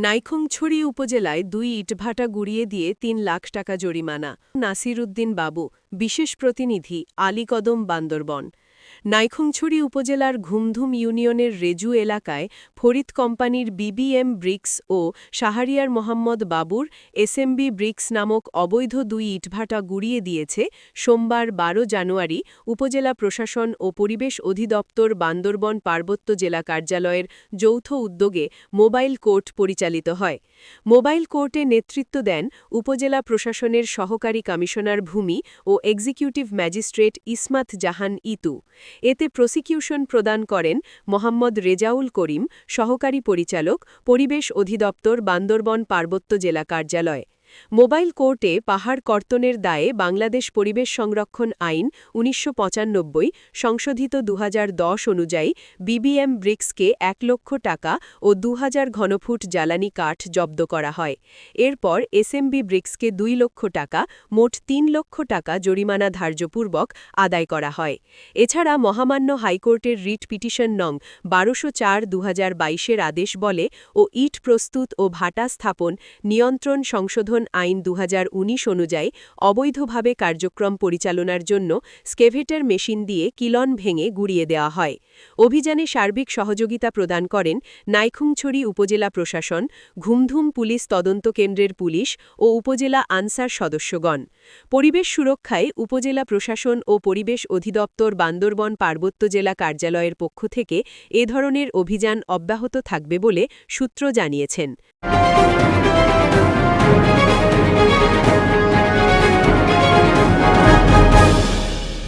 নাইক্ষ্যংছড়ি উপজেলায় ২ ইটভাটা গুড়িয়ে দিয়ে ৩ লাখ টাকা জরিমানা। নাসির উদ্দিন বাবু, বিশেষ প্রতিনিধি, আলীকদম, বান্দরবন। নাইক্ষ্যংছড়ি উপজেলার ঘুমধুম ইউনিয়নের রেজু এলাকায় ফরিদ কোম্পানির বিবিএম ব্রিক্স ও শাহরিয়ার মোহাম্মদ বাবুর এসএমবি ব্রিক্স নামক অবৈধ ২ ইটভাটা গুড়িয়ে দিয়েছে সোমবার ১২ জানুয়ারি উপজেলা প্রশাসন ও পরিবেশ অধিদপ্তর বান্দরবন পার্বত্য জেলা কার্যালয়ের যৌথ উদ্যোগে মোবাইল কোর্ট পরিচালিত হয়। মোবাইল কোর্টে নেতৃত্ব দেন উপজেলা প্রশাসনের সহকারী কমিশনার ভূমি ও এক্সিকিউটিভ ম্যাজিস্ট্রেট ইসমাত জাহান ইতু। এতে প্রসিকিউশন প্রদান করেন মোহাম্মদ রেজাউল করিম, সহকারী পরিচালক, পরিবেশ অধিদপ্তর বান্দরবন পার্বত্য জেলা কার্যালয়। মোবাইল কোর্টে পাহাড় কর্তনের দায়ে বাংলাদেশ পরিবেশ সংরক্ষণ আইন ১৯৯৫ সংশোধিত ২০১০ অনুযায়ী বিবিএম ব্রিক্সকে ১ লক্ষ টাকা ও ২০০০ ঘনফুট জ্বালানি কাঠ জব্দ করা হয়। এরপর এসএমবি ব্রিক্সকে ২ লক্ষ টাকা, মোট ৩ লক্ষ টাকা জরিমানা ধার্যপূর্বক আদায় করা হয়। এছাড়া মহামান্য হাইকোর্টের রিট পিটিশন নং ১২০৪/২০২২ আদেশ বলে ও ইট প্রস্তুত ও ভাটা স্থাপন নিয়ন্ত্রণ সংশোধন আইন ২০১৯ অনুযায়ী অবৈধভাবে কার্যক্রম পরিচালনার জন্য স্কেভেটার মেশিন দিয়ে কিলন ভেঙে গুড়িয়ে দেওয়া হয়। অভিযানে সার্বিক সহযোগিতা প্রদান করেন নাইক্ষ্যংছড়ি উপজেলা প্রশাসন, ঘুমধুম পুলিশ তদন্ত কেন্দ্রের পুলিশ ও উপজেলা আনসার সদস্যগণ। পরিবেশ সুরক্ষায় উপজেলা প্রশাসন ও পরিবেশ অধিদপ্তর বান্দরবন পার্বত্য জেলা কার্যালয়ের পক্ষ থেকে এ ধরনের অভিযান অব্যাহত থাকবে বলে সূত্র জানিয়েছেন।